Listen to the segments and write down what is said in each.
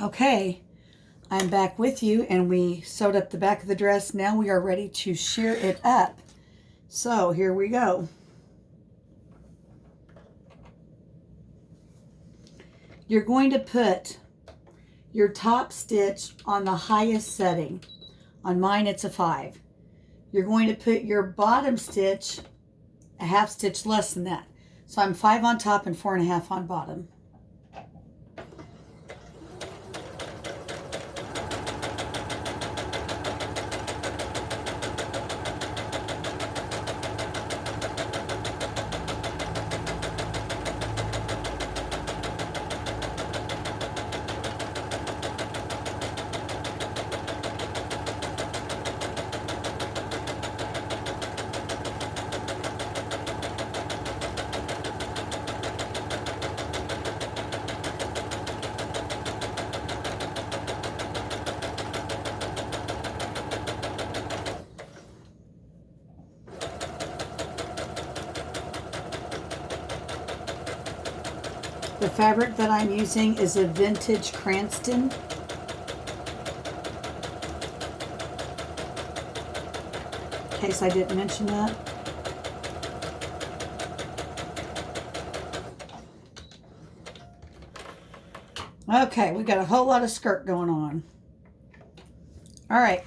Okay, I'm back with you, and we sewed up the back of the dress. Now we are ready to shear it up. So here we go. You're going to put your top stitch on the highest setting. On mine, it's a 5. You're going to put your bottom stitch a half stitch less than that. So I'm 5 on top and 4.5 on bottom. The fabric that I'm using is a vintage Cranston. In case I didn't mention that. Okay, we got a whole lot of skirt going on. All right.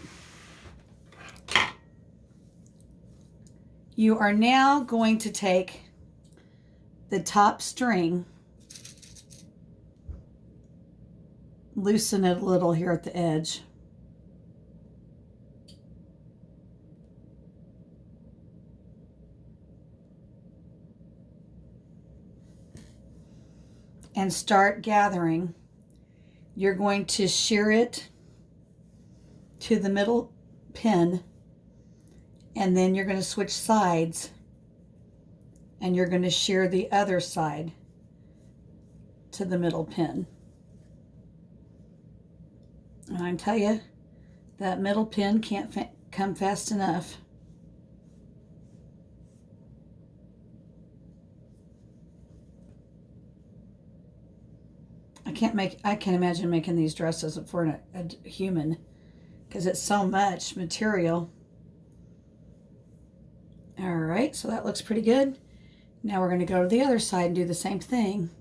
You are now going to take the top string, loosen it a little here at the edge. And start gathering. You're going to shear it to the middle pin, and then you're going to switch sides, and you're going to shear the other side to the middle pin. And I tell you, that middle pin can't come fast enough. I can't imagine making these dresses for a human, because it's so much material. All right, so that looks pretty good. Now we're going to go to the other side and do the same thing.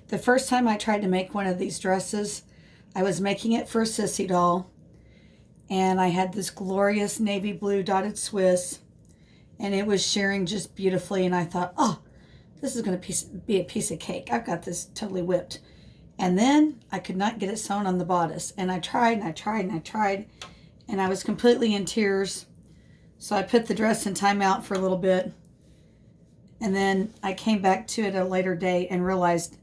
The first time I tried to make one of these dresses, I was making it for a sissy doll, and I had this glorious navy blue dotted Swiss, and it was shearing just beautifully, and I thought, oh, this is going to be a piece of cake. I've got this totally whipped. And then I could not get it sewn on the bodice, and I tried and I tried and I tried, and I was completely in tears. So I put the dress in timeout for a little bit, and then I came back to it at a later date and realized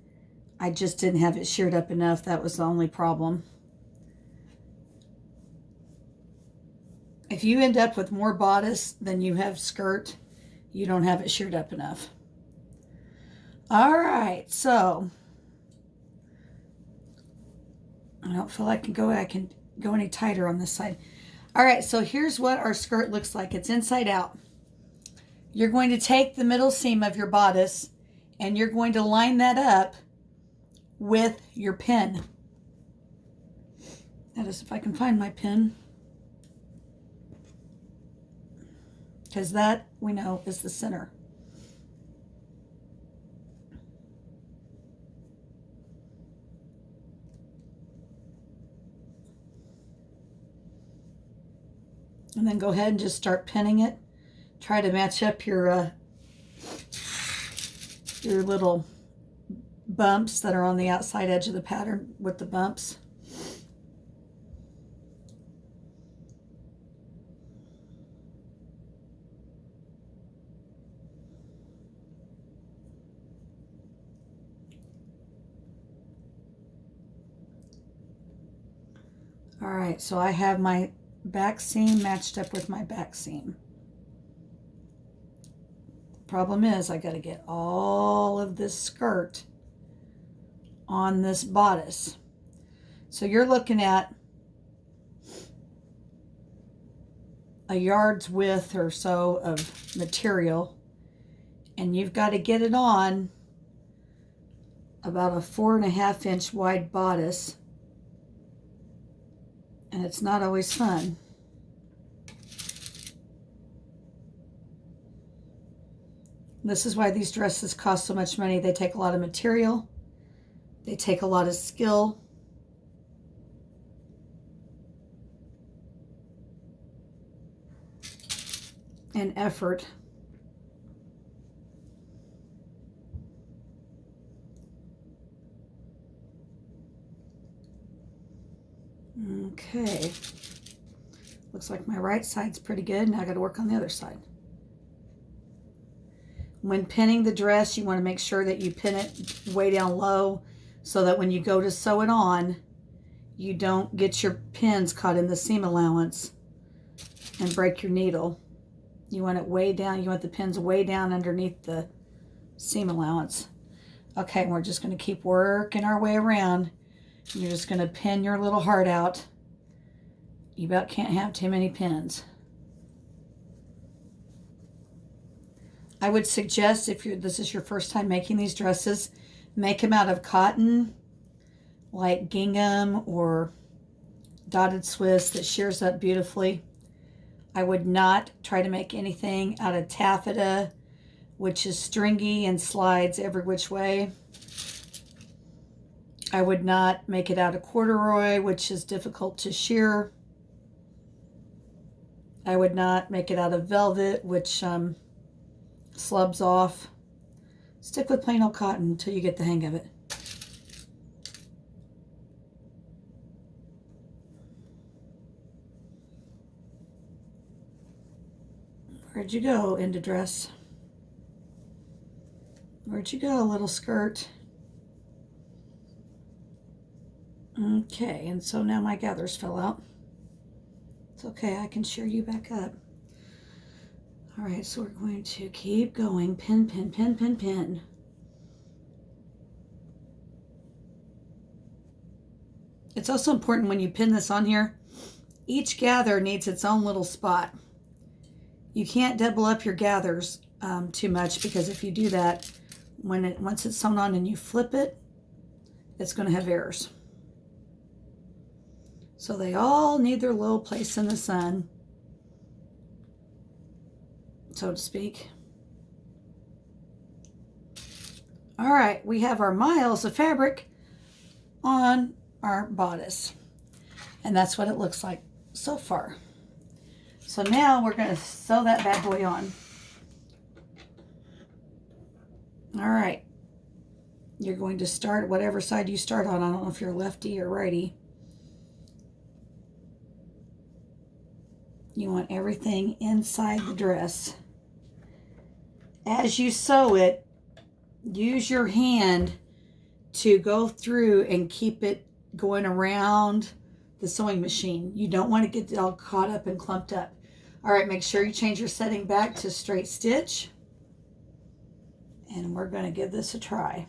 I just didn't have it sheared up enough. That was the only problem. If you end up with more bodice than you have skirt, you don't have it sheared up enough. All right, so I don't feel like I can go any tighter on this side. All right, so here's what our skirt looks like. It's inside out. You're going to take the middle seam of your bodice, and you're going to line that up with your pin. That is, if I can find my pin, because that we know is the center. And then go ahead and just start pinning it. Try to match up your little bumps that are on the outside edge of the pattern with the bumps. All right, so I have my back seam matched up with my back seam. Problem is, I got to get all of this skirt on this bodice. So you're looking at a yard's width or so of material, and you've got to get it on about a 4.5-inch wide bodice, and it's not always fun. This is why these dresses cost so much money. They take a lot of material. They take a lot of skill. And effort. Okay. Looks like my right side's pretty good. Now I got to work on the other side. When pinning the dress, you want to make sure that you pin it way down low so that when you go to sew it on, you don't get your pins caught in the seam allowance and break your needle. You want it way down. You want the pins way down underneath the seam allowance. Okay, and we're just going to keep working our way around. You're just going to pin your little heart out. You about can't have too many pins. I would suggest, if this is your first time making these dresses, make them out of cotton, like gingham or dotted Swiss that shears up beautifully. I would not try to make anything out of taffeta, which is stringy and slides every which way. I would not make it out of corduroy, which is difficult to shear. I would not make it out of velvet, which slubs off. Stick with plain old cotton until you get the hang of it. Where'd you go, end of dress? Where'd you go, little skirt? Okay, and so now my gathers fell out. It's okay, I can shear you back up. All right, so we're going to keep going. Pin, pin, pin, pin, pin. It's also important when you pin this on here, each gather needs its own little spot. You can't double up your gathers too much, because if you do that, once it's sewn on and you flip it, it's going to have errors. So they all need their little place in the sun, so to speak. All right, we have our miles of fabric on our bodice, and that's what it looks like so far. So now we're going to sew that bad boy on. All right, you're going to start whatever side you start on. I don't know if you're lefty or righty. You want everything inside the dress. As you sew it, use your hand to go through and keep it going around the sewing machine. You don't want to get it all caught up and clumped up. All right, make sure you change your setting back to straight stitch. And we're going to give this a try.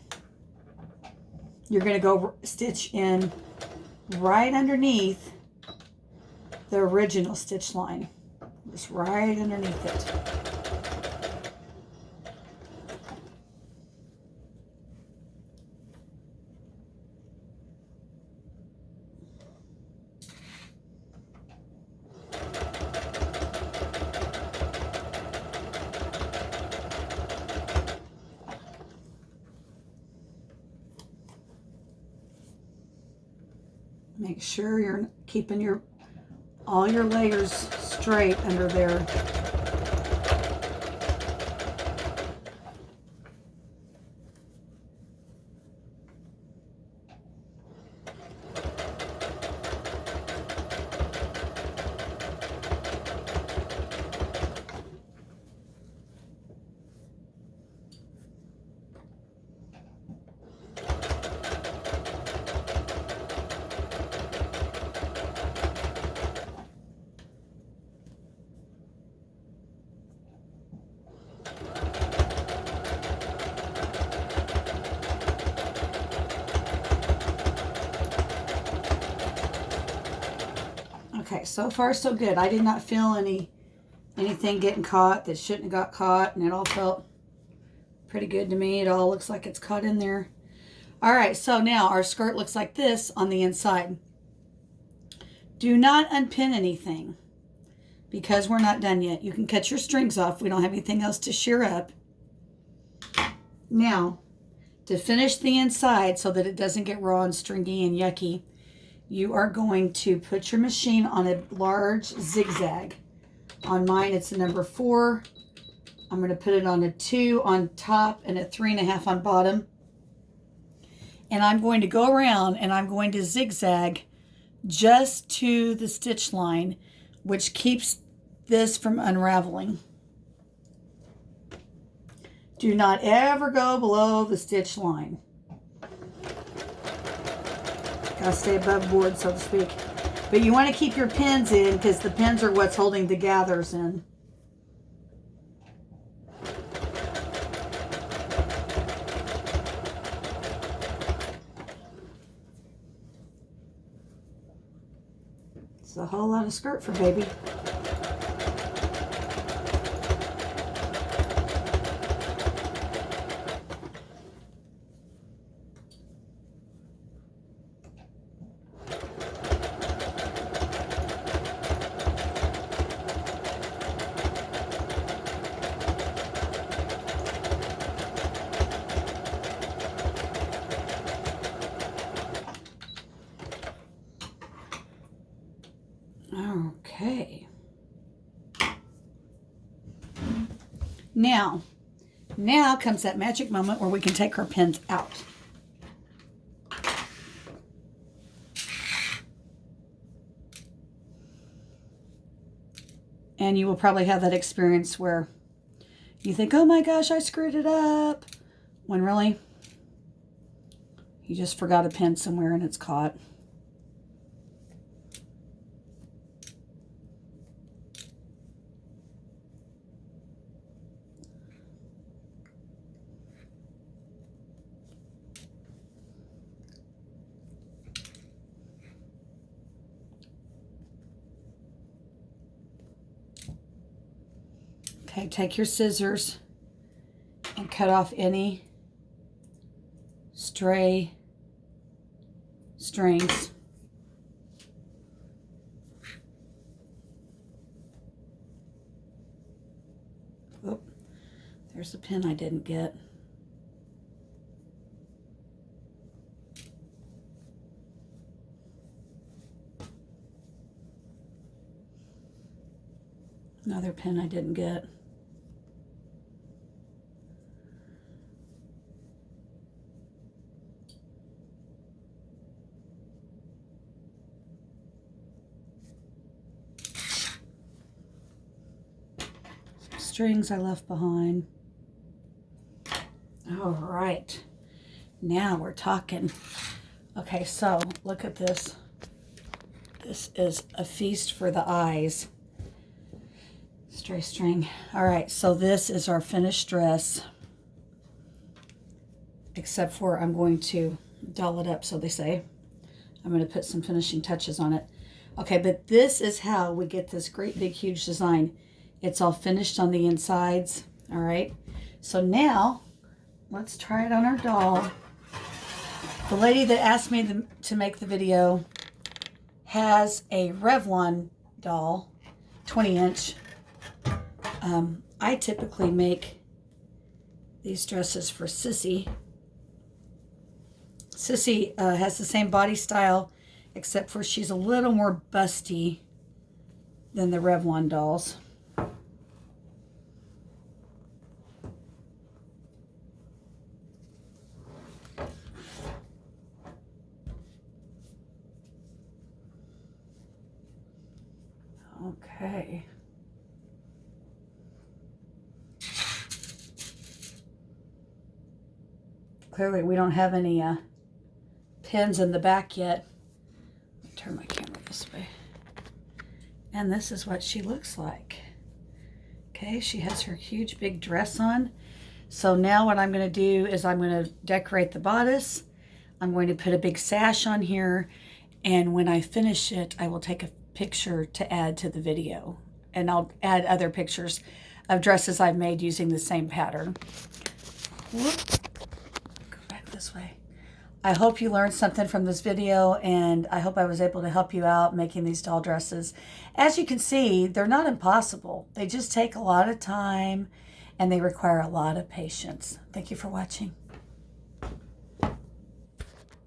You're going to go stitch in right underneath the original stitch line, just right underneath it. Make sure you're keeping all your layers straight under there. Okay, so far so good. I did not feel anything getting caught that shouldn't have got caught, and it all felt pretty good to me. It all looks like it's caught in there. All right, so now our skirt looks like this on the inside. Do not unpin anything because we're not done yet. You can cut your strings off. We don't have anything else to shear up. Now, to finish the inside so that it doesn't get raw and stringy and yucky, you are going to put your machine on a large zigzag. On mine, it's a number 4. I'm going to put it on a 2 on top and a 3.5 on bottom. And I'm going to go around and I'm going to zigzag just to the stitch line, which keeps this from unraveling. Do not ever go below the stitch line. Gotta stay above board, so to speak. But you want to keep your pins in because the pins are what's holding the gathers in. It's a whole lot of skirt for baby. Okay. Now comes that magic moment where we can take our pins out. And you will probably have that experience where you think, oh my gosh, I screwed it up. When really, you just forgot a pin somewhere and it's caught. Okay, take your scissors and cut off any stray strings. Oh, there's a pin I didn't get. Another pin I didn't get. Strings I left behind. All right, now we're talking. Okay, so look at this. This is a feast for the eyes. Stray string. All right, so this is our finished dress, except for I'm going to doll it up, so they say. I'm going to put some finishing touches on it. Okay, but this is how we get this great big huge design. It's all finished on the insides. All right, so now let's try it on our doll. The lady that asked me to make the video has a Revlon doll, 20-inch. I typically make these dresses for Sissy. Sissy has the same body style, except for she's a little more busty than the Revlon dolls. Okay. Clearly we don't have any pins in the back yet. Let me turn my camera this way. And this is what she looks like. Okay, she has her huge big dress on. So now what I'm going to do is I'm going to decorate the bodice. I'm going to put a big sash on here. And when I finish it, I will take a picture to add to the video. And I'll add other pictures of dresses I've made using the same pattern. Whoop. Go back this way. I hope you learned something from this video, and I hope I was able to help you out making these doll dresses. As you can see, they're not impossible. They just take a lot of time, and they require a lot of patience. Thank you for watching.